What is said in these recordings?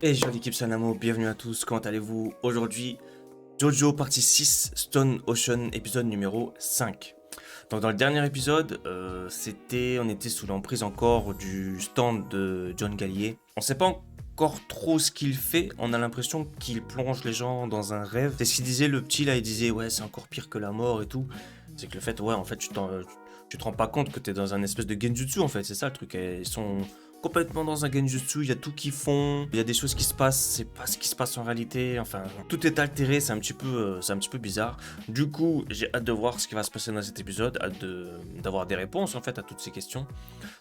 Et jolie l'équipe Sanamo, bienvenue à tous, comment allez-vous? Aujourd'hui, Jojo partie 6, Stone Ocean, épisode numéro 5. Donc dans le dernier épisode, on était sous l'emprise encore du stand de John Gallier. On sait pas encore trop ce qu'il fait, on a l'impression qu'il plonge les gens dans un rêve. C'est ce qu'il disait le petit là, il disait ouais c'est encore pire que la mort et tout. C'est que le fait, ouais en fait tu te rends pas compte que t'es dans un espèce de genjutsu en fait, c'est ça le truc. Ils sont complètement dans un genjutsu, il y a tout qui font, il y a des choses qui se passent, c'est pas ce qui se passe en réalité, enfin tout est altéré, c'est un petit peu bizarre. Du coup, j'ai hâte de voir ce qui va se passer dans cet épisode, d'avoir des réponses en fait à toutes ces questions.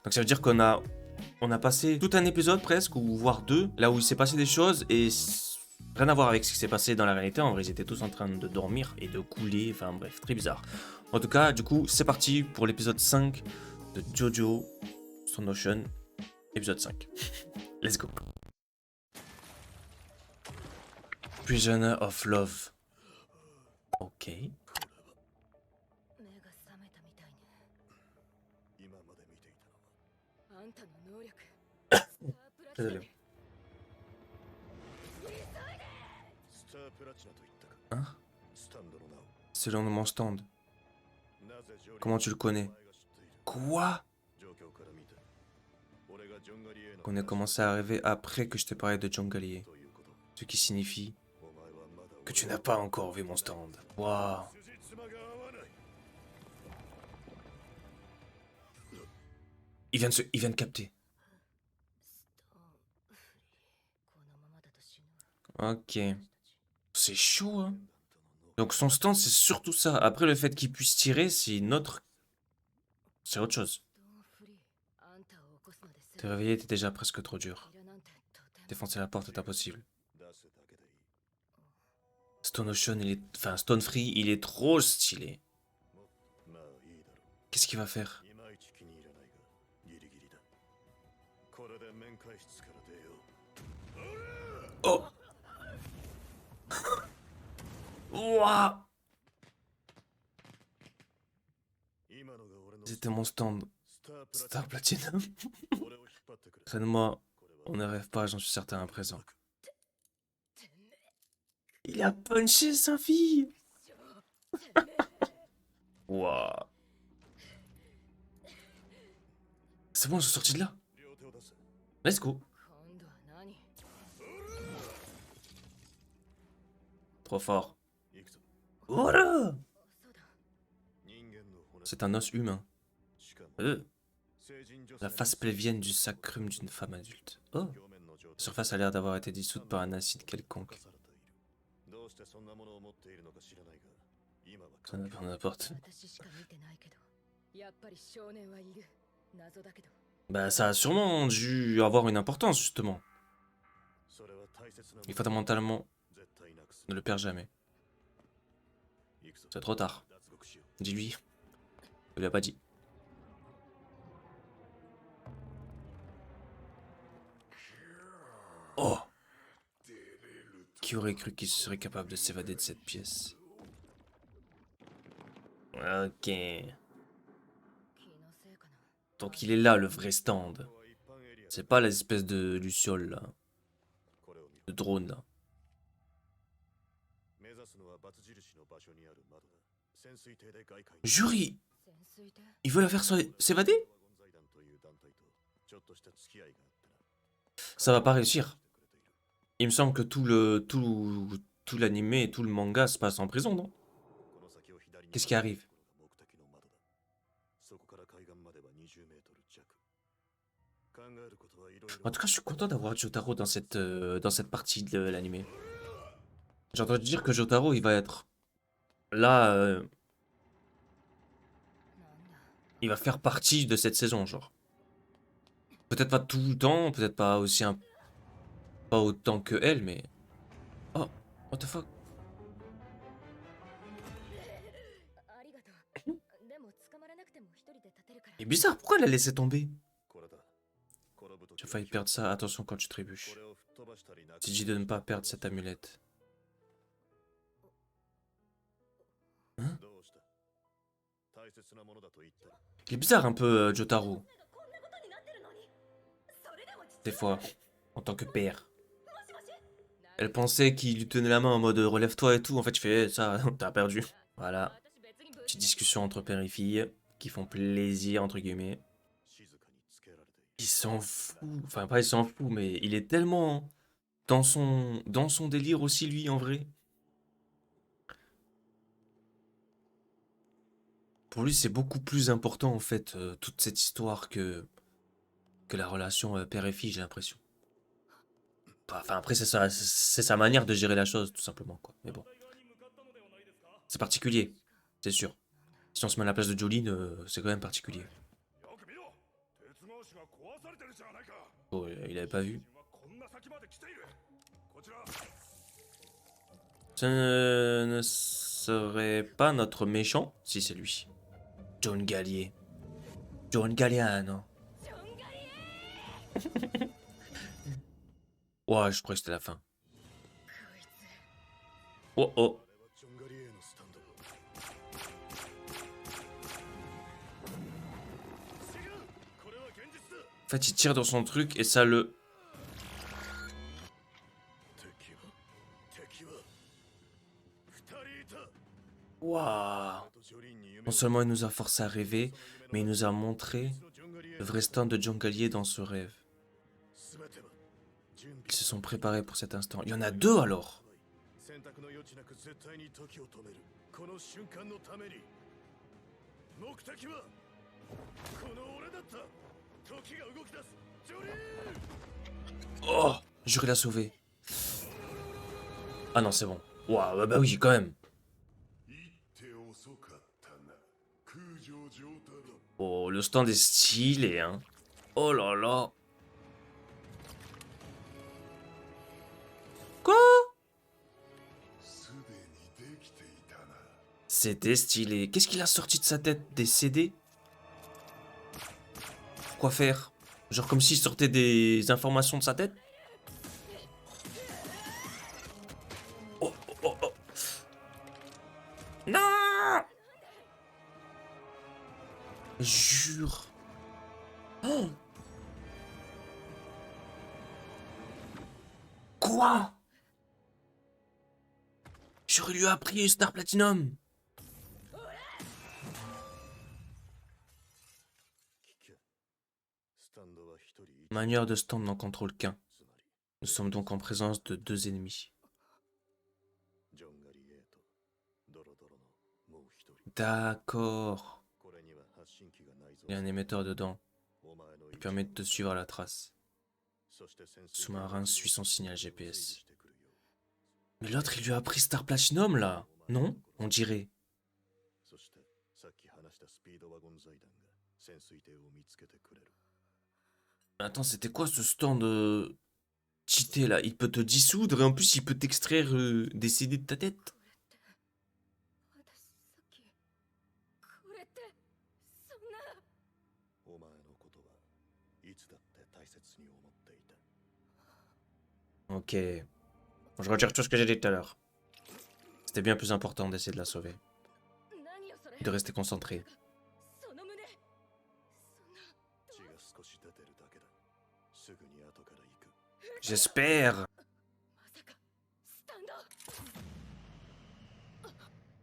Donc ça veut dire on a passé tout un épisode presque, ou voire deux, là où il s'est passé des choses et rien à voir avec ce qui s'est passé dans la réalité. En vrai, ils étaient tous en train de dormir et de couler, enfin bref, très bizarre. En tout cas, du coup, c'est parti pour l'épisode 5 de Jojo Stone Ocean, épisode 5. Let's go. Prisoner of Love. Ok. 目が覚めたみたいね。今まで見ていたのはあんたの能力スタープラチナ Désolé. スタープラチナと言ったか Hein? スタンドの名を C'est le nom de mon stand. なぜジョリー Comment tu le connais? お前が知っている Quoi? 状況から見て俺がジョンガリエの Qu'on ait commencé à arriver après que je t'ai parlé de John Gallier. ということ Ce qui signifie お前はまだ que tu n'as pas encore vu mon stand. Waouh. 辻褄が合わない Il vient de capter. ストーンフリーこのままだと死ぬわ Ok. C'est chaud, hein. Donc son stand, c'est surtout ça. Après, le fait qu'il puisse tirer, c'est une autre... C'est autre chose. ストーンフリーあんたを起こすまです Te réveiller était déjà presque trop dur. いらなんてとても Défoncer la porte est impossible. 出すだけでいい Stone Ocean, il est... Enfin, Stone Free, il est trop stylé. まあいいだろ Qu'est-ce qu'il va faire? ういまいち気に入らないがギリギリだこれで面会室から出よう Oh. Ouah. 今のが俺の C'était mon stand. スタープラチ Star Platinum. ナ俺を引っ張ってくれ Traîne-moi. これは On ne rêve pas, j'en suis certain à présent. てめえ Il a punché sa fille. てめえ Ouah. C'est bon, je suis sorti de là. 両手を出せ Let's go. 今度は何 Trop fort. 行くぞ Voilà. そうだ 人間の骨 C'est un os humain. しかも La face pelvienne du sacrum d'une femme adulte. Oh. La surface a l'air d'avoir été dissoute par un acide quelconque. Ça n'a pas n'importe. 私しか見てないけどやっぱり少年はいる謎だけど Bah, ça a sûrement dû avoir une importance, justement. Et fondamentalement, ne le perds jamais. C'est trop tard. Dis-lui. Il lui a pas dit. Oh! Qui aurait cru qu'il serait capable de s'évader de cette pièce? Ok. 気のせいかな Donc il est là, le vrai stand. C'est pas l'espèce de luciole, là. De drone, là. Jury! 潜水艇 Il veut la faire s'évader? Ça va pas réussir. Il me semble que tout l'animé et tout le manga se passe en prison, non? Qu'est-ce qui arrive? En tout cas, je suis content d'avoir Jotaro dans cette partie de l'animé. J'ai entendu dire que Jotaro, il va être là, なんだ il va faire partie de cette saison, genre. Peut-être pas tout le temps, peut-être pas aussi pas autant que elle, mais... Oh, what the fuck? ありがとうでも捕まらなくても一人で立てるから C'est bizarre, pourquoi elle a laissé tomber? Tu as failli perdre ça, attention quand tu trébuches. C'est dit de ne pas perdre cette amulette. Hein? Il est bizarre un peu, Jotaro. こんなことになってるのにそれでも Des fois, en tant que père. もしも Elle pensait qu'il lui tenait la main en mode relève-toi et tout. En fait, je fais ça, t'as perdu. Voilà. Petite discussion entre père et fille qui font plaisir, entre guillemets. 静かにつけられている Il s'en fout. Enfin, pas il s'en fout, mais il est tellement dans son délire aussi, lui, en vrai. Pour lui, c'est beaucoup plus important, en fait, toute cette histoire que la relation père et fille, j'ai l'impression. Enfin, après, c'est sa manière de gérer la chose, tout simplement, quoi. Mais bon, c'est particulier, c'est sûr. Si on se met à la place de Jolene, c'est quand même particulier. よく見ろ鉄格子が壊されてるじゃないか Oh, il avait pas vu. はこんな先まで来ているこちら Ce ne serait pas notre méchant si c'est lui. John Gallier. John Galliano. Ouais, je crois que c'était la fin. Oh oh. あれはジョンガリエのスタンド違うこれは現実だ En fait, il tire dans son truc et ça le... 敵は2人いた Waouh. とジョリーンに夢 Non seulement il nous a forcé à rêver, mais il nous a montré のジョンガリエ le vrai stand de John Gallier dans ce rêve. 全ては準 Ils se sont préparés pour cet instant. Il y en a deux alors. 選択の余地なく絶対に時を止めるこの瞬間のために目的はこの俺だった時が動き出すジョリーン Oh, juré l'a sauvé. Ah non, c'est bon. Waouh, bah oui, quand même. 言って遅かったな空城城太郎 Oh, le stand est stylé, hein. Oh là là. Quoi? すでにできていたな C'était stylé. Qu'est-ce qu'il a sorti de sa tête? Des CD? Quoi faire? Genre comme s'il sortait des informations de sa tête? Oh, oh, oh, oh. Non! Jure. Oh. Quoi? J'aurais lui appris Star Platinum. 聞けスタンドは一人一 Manière de stand n'en contrôle qu'un. つまり Nous sommes donc en présence de deux ennemis. ジョンガリエとドロドロのもう一人 D'accord. これには発信機が内蔵 Il y a un émetteur dedans お前の qui permet de te suivre à la trace. そして潜水 Sous-marin suit son signal 整 GPS. 備してくるよ Mais l'autre, il lui a appris Star Platinum, là. Non? On dirait. そしてさっき話したスピードワゴン財団が潜水艇を見つけてくれる Attends, c'était quoi ce stand cheaté, là? Il peut te dissoudre et en plus, il peut t'extraire des CD de ta tête. 私さっきこれってそんなお前のことはいつだって大切に思っていた Ok. Bon, je retire tout ce que j'ai dit tout à l'heure. C'était bien plus important d'essayer de la sauver. 何よそれ Et de rester concentré. その胸そんな血が少し出てるだけだすぐに後から行く J'espère. まさかスタンド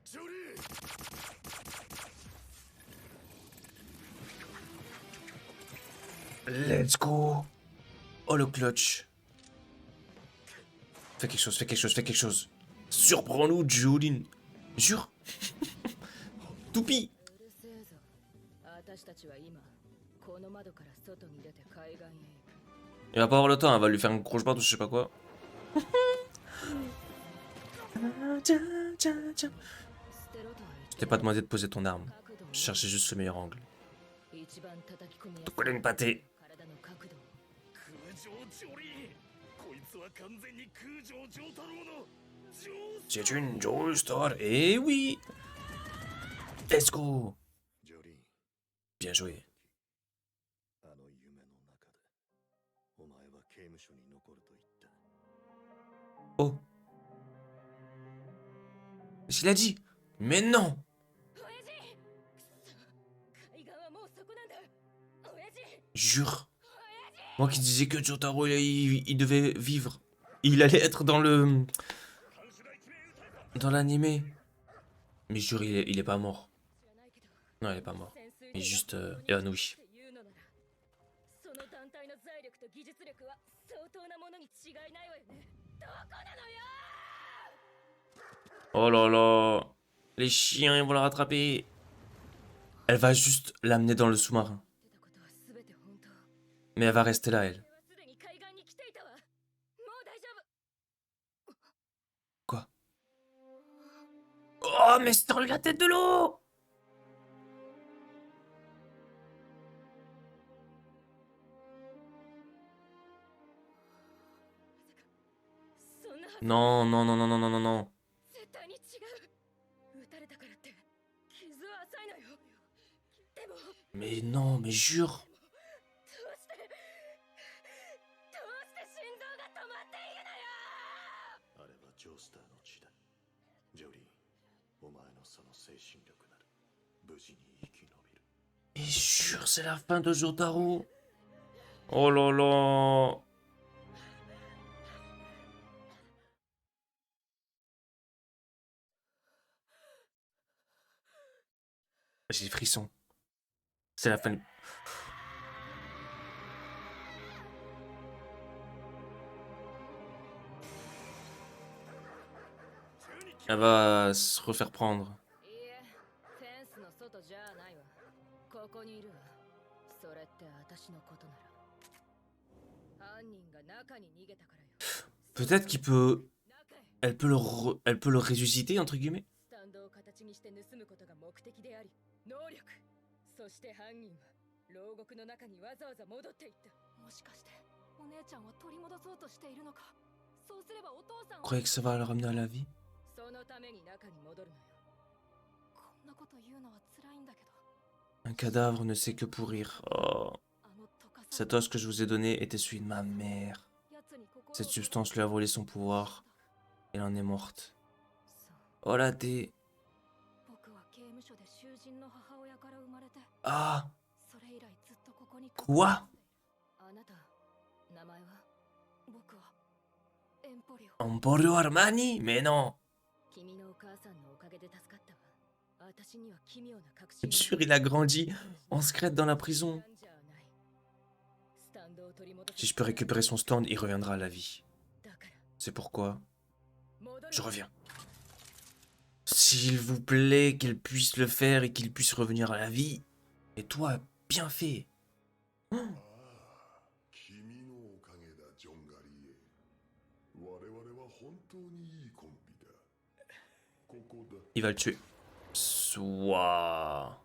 ジョリー Let's go. Oh, le clutch. Fais quelque chose, fais quelque chose, fais quelque chose. Surprends-nous, Jolene. Jure. Toupie. うるせえぞ私たちは今この窓から外に出て海岸へ行く Il va pas avoir le temps, elle va lui faire un gros chemin ou je sais pas quoi. 捨てろとは Je t'ai pas demandé de poser ton arme. 角度を Je cherchais juste le meilleur angle. 一番叩き込みやすい Te coller une pâtée. 体の角度を空城ジョリーこいつは完全に空城城太郎の城 C'est une jolie histoire. Eh oui. Let's go. ジョリーン Bien joué. あの夢の中でお前は刑務所に残ると言った Oh. Qu'est-ce qu'il a dit? Mais non. 親父海岸はもうそこなんだ親父 Jure. Moi qui disais que Jotaro, il devait vivre. il allait être dans le... Dans l'animé. Mais je jure, il est pas mort. Non, il est pas mort. Il est juste évanoui. その団体の財力と技術力は相当なものに違いないわよね。どこなのよ。 Oh là là. Les chiens, ils vont la rattraper. Elle va juste l'amener dans le sous-marin. 出たことは全て本当。 Mais elle va rester là, elle. 俺はすでに海岸に来ていたわ。もう大丈夫。 Quoi? Oh, mais c'est dans la tête de l'eau! そんなはず Non, non, non, non, non, non, non, non. 絶対に違う。撃たれたからって傷は浅いのよ。でもどうして Mais non, mais jure. どうして心臓が止まっているのよ。あれはジョースターの血だ。ジョリーン、お前のその精神力なら無事に生き延びる。 Mais jure, c'est la fin de Jotaro. Oh là là. J'ai des frissons. C'est la fin. Elle va se refaire prendre. いいえ、フェンスの外じゃないわ。ここにいるわ。それって私のことなら。犯人が中に逃げたからよ。 Peut-être qu'il peut... 中へ。 Elle peut le ressusciter, entre guillemets. スタンドを形にして盗むことが目的であり、能力。そして犯人は牢獄の中にわざわざ戻っていった。もしかしてお姉ちゃんは取り戻そうとしているのか。そうすればお父さん Vous croyez que ça va le ramener à la vie? そのために中に戻るのよ。こんなこと言うのは辛いんだけど。 Un cadavre ne sait que pourrir. Oh. あの溶かさ Cet os que je vous ai donné était celui de ma mère. やつに心を Cette substance lui a volé son pouvoir. Elle en est morte. そう Oh la dé... 僕は刑務所で囚人の母親から生まれて、 Ah! それ以来ずっとここに Quoi? あなた、名前は？僕はエンポリオ。 Emporio Armani? Mais non! 君のお母さんのおかげで助かったわ。私には奇妙な確 Bien 信 sûr, il a grandi en secret dans la prison. じゃない。スタンドを取り戻す Si je peux récupérer son stand, il reviendra à la vie. だから C'est pourquoi 戻る je reviens. S'il vous plaît, qu'elle puisse le faire et qu'il puisse revenir à la vie. Et toi, bien fait. 君のおかげだ、ジョン・ガリエ。我々は本当にいいコンビだ。ここだ。 Il va le tuer. Soit.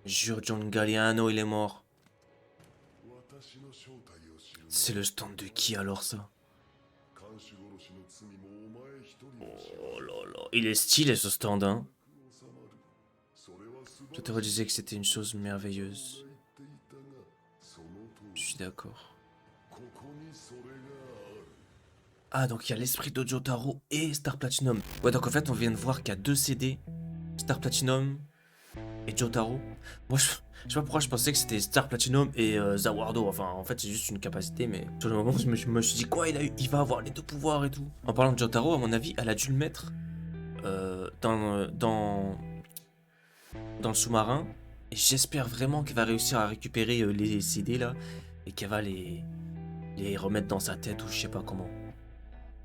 Jure, John Galliano, il est mort. 私の正体を知る。 C'est le stand de qui alors ça? 看守殺しの罪もお前一人の仕 Oh là là. Il est stylé ce stand, hein. 業収まる。それは素 Je 晴 te らしい。 redisais que c'était une chose merveilleuse. 言っていたが、その通 Je り。 suis d'accord. ここにそれがある。 Ah, donc il y a l'esprit de Jotaro et Star Platinum. Ouais, donc en fait, on vient de voir qu'il y a 2 CD. Star Platinum et Jotaro. Moi, je sais pas pourquoi je pensais que c'était Star Platinum et Zawardo. Enfin, en fait, c'est juste une capacité, mais sur le moment, je me suis dit quoi, il va avoir les 2 pouvoirs et tout. En parlant de Jotaro, à mon avis, elle a dû le mettre dans le sous-marin. Et j'espère vraiment qu'elle va réussir à récupérer les CD là et qu'elle va les remettre dans sa tête ou je sais pas comment.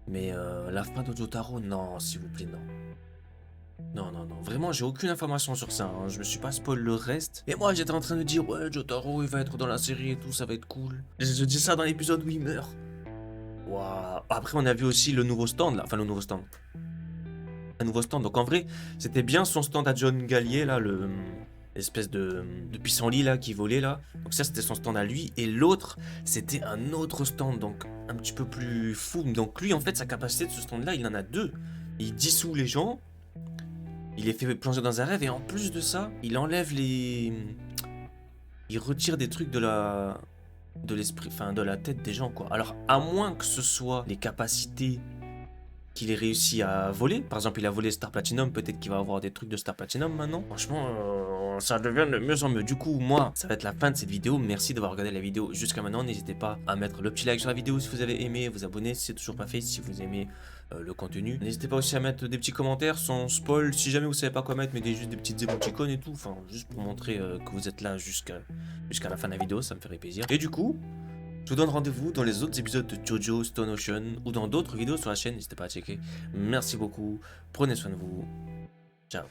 Mais la fin de Jotaro, non, s'il vous plaît, non. Non, non, non. Vraiment, j'ai aucune information sur ça. Hein. Je me suis pas spoil le reste. Et moi, j'étais en train de dire, ouais, Jotaro, il va être dans la série et tout, ça va être cool. Je dis ça dans l'épisode où il meurt. Waouh. Après, on a vu aussi le nouveau stand, là. Enfin, le nouveau stand. Un nouveau stand. Donc, en vrai, c'était bien son stand à John Gallier, là, le... Espèce de pissenlit, là, qui volait, là. Donc ça, c'était son stand à lui. Et l'autre, c'était un autre stand, donc un petit peu plus fou. Donc lui, en fait, sa capacité de ce stand-là, il en a 2. Il dissout les gens. Il les fait plonger dans un rêve. Et en plus de ça, il enlève les... Il retire des trucs de l'esprit, enfin, de la tête des gens, quoi. Alors, à moins que ce soit les capacités qu'il ait réussi à voler. Par exemple, il a volé Star Platinum, peut-être qu'il va avoir des trucs de Star Platinum maintenant. Franchement, ça devient de mieux en mieux. Du coup, moi, ça va être la fin de cette vidéo. Merci d'avoir regardé la vidéo jusqu'à maintenant. N'hésitez pas à mettre le petit like sur la vidéo si vous avez aimé, vous abonner si c'est toujours pas fait, si vous aimez le contenu. N'hésitez pas aussi à mettre des petits commentaires sans spoil. Si jamais vous savez pas quoi mettre, mettez juste des petites émoticônes et tout. Enfin, juste pour montrer que vous êtes là jusqu'à la fin de la vidéo, ça me ferait plaisir. Et du coup, je vous donne rendez-vous dans les autres épisodes de JoJo Stone Ocean ou dans d'autres vidéos sur la chaîne, n'hésitez pas à checker. Merci beaucoup, prenez soin de vous, ciao.